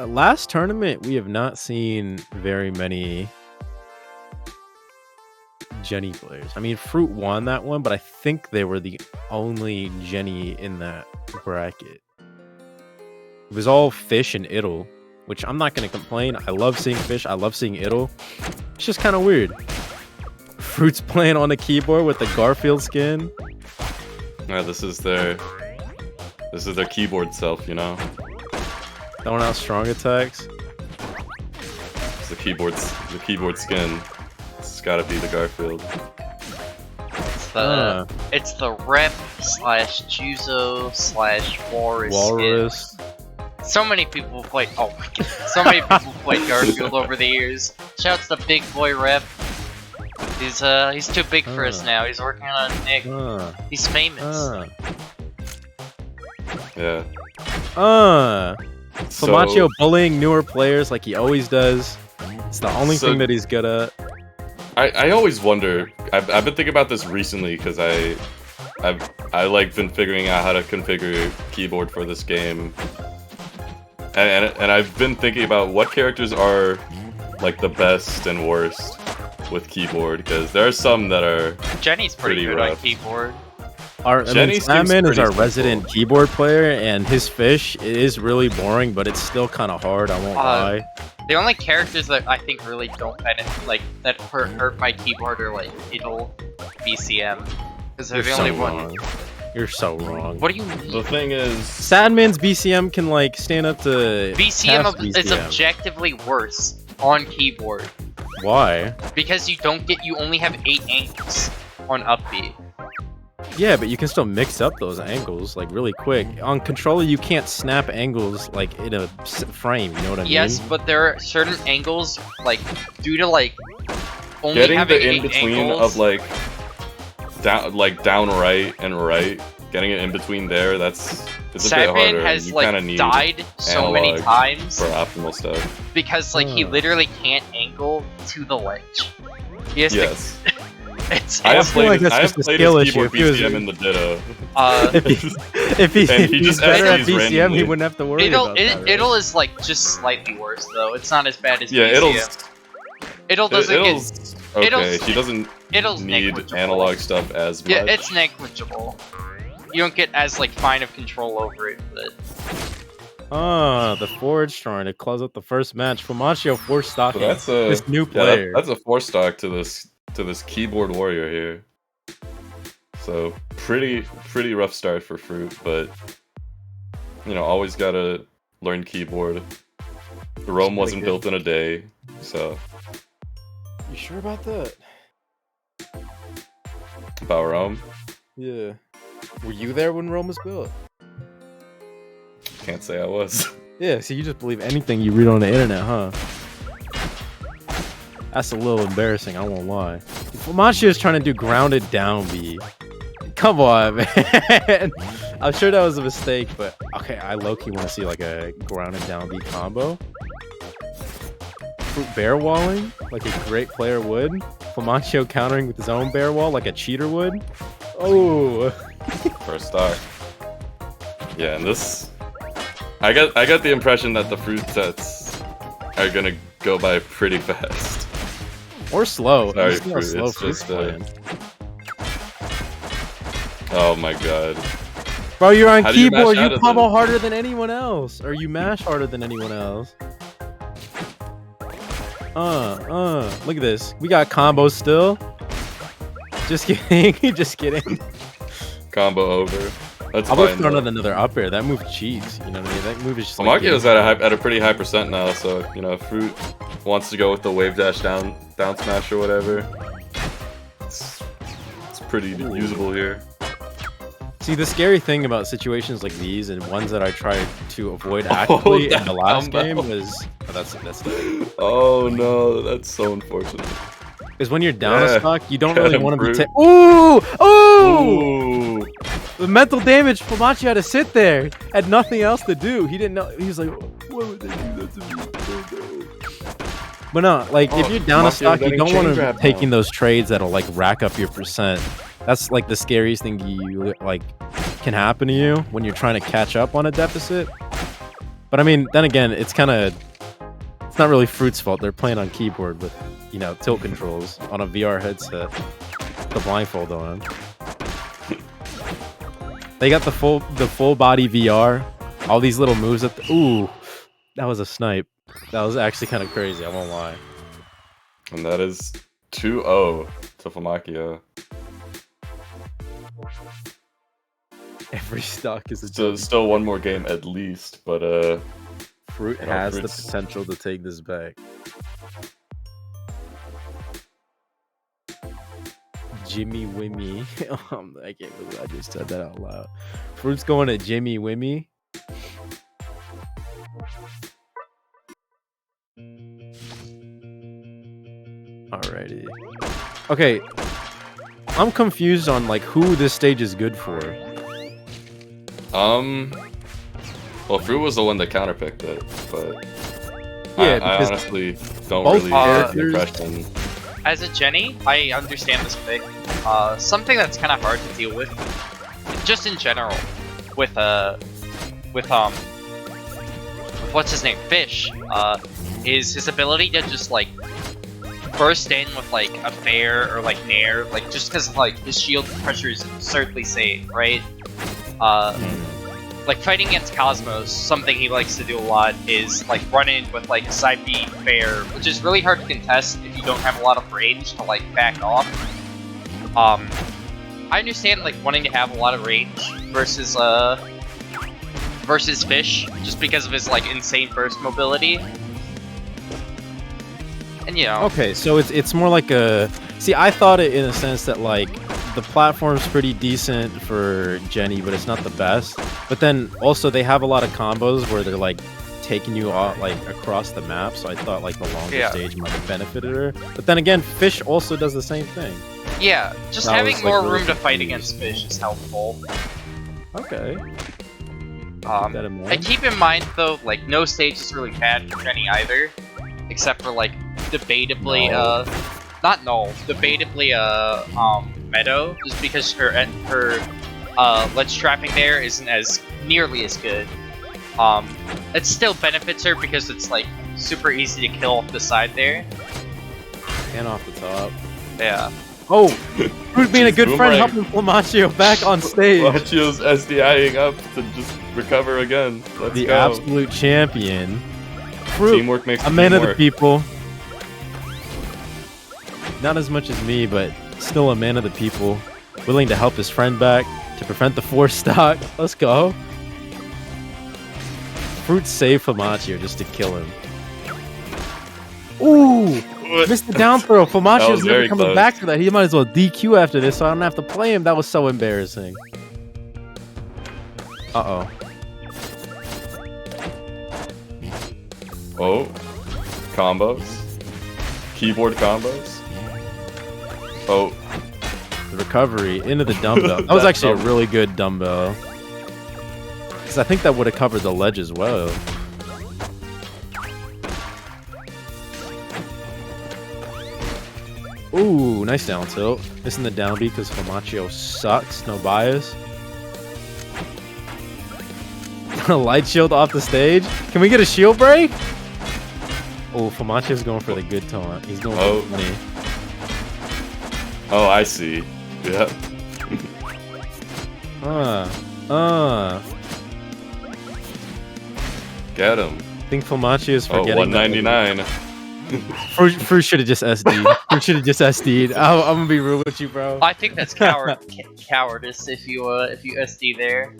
Last tournament, we have not seen very many Jenny players. I mean, Fruit won that one, but I think they were the only Jenny in that bracket. It was all Fish and Idle, which I'm not going to complain. I love seeing Fish. I love seeing Idle. It's just kind of weird. Fruit's playing on the keyboard with the Garfield skin. Yeah, this is their keyboard self, you know. Throwing out strong attacks. It's the keyboard skin. It's got to be the Garfield. It's the rep slash Juzo slash Walrus. Skin. So many people played. Oh my god! So many people played Garfield over the years. Shouts to Big Boy Rep. He's too big for us now. He's working on Nick. He's famous. Yeah. Flamachio bullying newer players like he always does. It's the only thing that he's good at. I always wonder. I've been thinking about this recently because I've like been figuring out how to configure keyboard for this game, and I've been thinking about what characters are like the best and worst with keyboard, because there are some that are Jenny's pretty good on keyboard. Slappin is our resident keyboard player, and his Fish is really boring, but it's still kind of hard. I won't lie. The only characters that I think really don't benefit, like that hurt my keyboard, are like Idle, BCM, because they're the only one. You're so wrong. What do you mean? The thing is, Sadman's BCM can like stand up to BCM is objectively worse on keyboard. Why? Because you only have 8 angles on upbeat. Yeah, but you can still mix up those angles like really quick. On controller, you can't snap angles like in a frame. You know what I mean? Yes, but there are certain angles, like due to like only getting having the in between angles, of down right and right. Getting it in between there, it's a bit harder. Has you like need died so many times for optimal stuff because like he literally can't angle to the ledge. He has to. I have played his keyboard BCM in the Ditto. If he's better at BCM, he wouldn't have to worry about that. Right? Idle is like just slightly worse though. It's not as bad as BCM. Idle doesn't get. Okay, she doesn't need analog stuff as much. Yeah, it's negligible. You don't get as like fine of control over it, but. The Forge trying to close up the first match. Flamachio 4-stocking this new player. Yeah, that's a 4-stock to this keyboard warrior here. So pretty rough start for Fruit, but you know, always gotta learn keyboard. Rome wasn't built in a day, so. You sure about that? About Rome? Yeah. Were you there when Rome was built? Can't say I was. Yeah, so you just believe anything you read on the internet, huh? That's a little embarrassing, I won't lie. Flamachio is trying to do grounded down B. Come on, man. I'm sure that was a mistake, but okay, I low-key want to see like a grounded down B combo. Fruit bear walling, like a great player would. Flamachio countering with his own bear wall, like a cheater would. Oh. First stock. Yeah, and this... I got the impression that the Fruit sets are gonna go by pretty fast. Or slow. Sorry, Fruit, slow it's just oh my god. Bro, you're on keyboard, you combo harder than anyone else. Or you mash harder than anyone else. Look at this. We got combos still. Just kidding, just kidding. Combo over. That's I would have thrown another up air. That move cheats. You know what I mean? That move is just. Flamachio's at a pretty high percent now, so you know, if Fruit wants to go with the wave dash down smash or whatever, it's pretty usable here. See, the scary thing about situations like these and ones that I tried to avoid actively in the last game was that's oh no, that's so unfortunate. Because when you're down a stock, you don't really want to be Ooh! The mental damage, Flamachio had to sit there. Had nothing else to do. He didn't know. He was like, why would they do that to me? But no, like, if you're down a stock, you don't want to be taking those trades that'll, like, rack up your percent. That's, like, the scariest thing you, like, can happen to you when you're trying to catch up on a deficit. But I mean, then again, it's not really Fruit's fault. They're playing on keyboard with, tilt controls on a VR headset. The blindfold on. They got the full body VR. All these little moves ooh, that was a snipe. That was actually kind of crazy. I won't lie. And that is 2-0 to Flamachio. Every stock is still one more game at least, but Fruit has the potential to take this back. Jimmy Wimmy. I can't believe I just said that out loud. Fruit's going to Jimmy Wimmy. Alrighty. Okay. I'm confused on who this stage is good for. Well, Fruit was the one that counterpicked it, but yeah, I honestly don't really get the impression. As a Jenny, I understand this pick. Something that's kind of hard to deal with, just in general, with what's his name, Fish, is his ability to just burst in with a fair or nair, just because his shield pressure is absurdly safe, right? Fighting against Cosmos, something he likes to do a lot is run in with a side B fair, which is really hard to contest if you don't have a lot of range to back off. I understand wanting to have a lot of range versus Fish, just because of his insane burst mobility. And Okay, so it's more like a. See, I thought it in a sense that the platform's pretty decent for Jenny, but it's not the best. But then also they have a lot of combos where they're taking you out across the map. So I thought the longer stage might have benefited her. But then again, Fish also does the same thing. Yeah, just having more room to fight against Fish is helpful. Okay. I keep in mind though, no stage is really bad for Jenny either, except for debatably Meadow, just because her ledge trapping there isn't as nearly as good. It still benefits her because it's super easy to kill off the side there. And off the top. Yeah. Oh, Fruit being a good friend helping Flamachio back on stage. Flamachio's SDIing up to just recover again. Let's the go. Absolute champion. Fruit, Teamwork makes a man of the people. Not as much as me, but still a man of the people. Willing to help his friend back to prevent the 4 stock. Let's go. Fruit saved Flamachio just to kill him. Ooh! Missed the down throw. Flamachio's never coming back for that. He might as well DQ after this so I don't have to play him. That was so embarrassing. Uh-oh. Oh. Combos. Keyboard combos. Oh. The recovery into the dumbbell. That was actually a really good dumbbell. Because I think that would have covered the ledge as well. Ooh, nice down tilt. Missing the down B because Flamachio sucks. No bias. Light shield off the stage. Can we get a shield break? Oh, Flamachio's going for the good taunt. He's going for the money. Oh, I see. Yeah. Get him. I think Flamachio's forgetting. 199. Fruit should have just SD'd. Fruit should have just SD'd. I'm gonna be real with you, bro. I think that's cowardice if you SD there.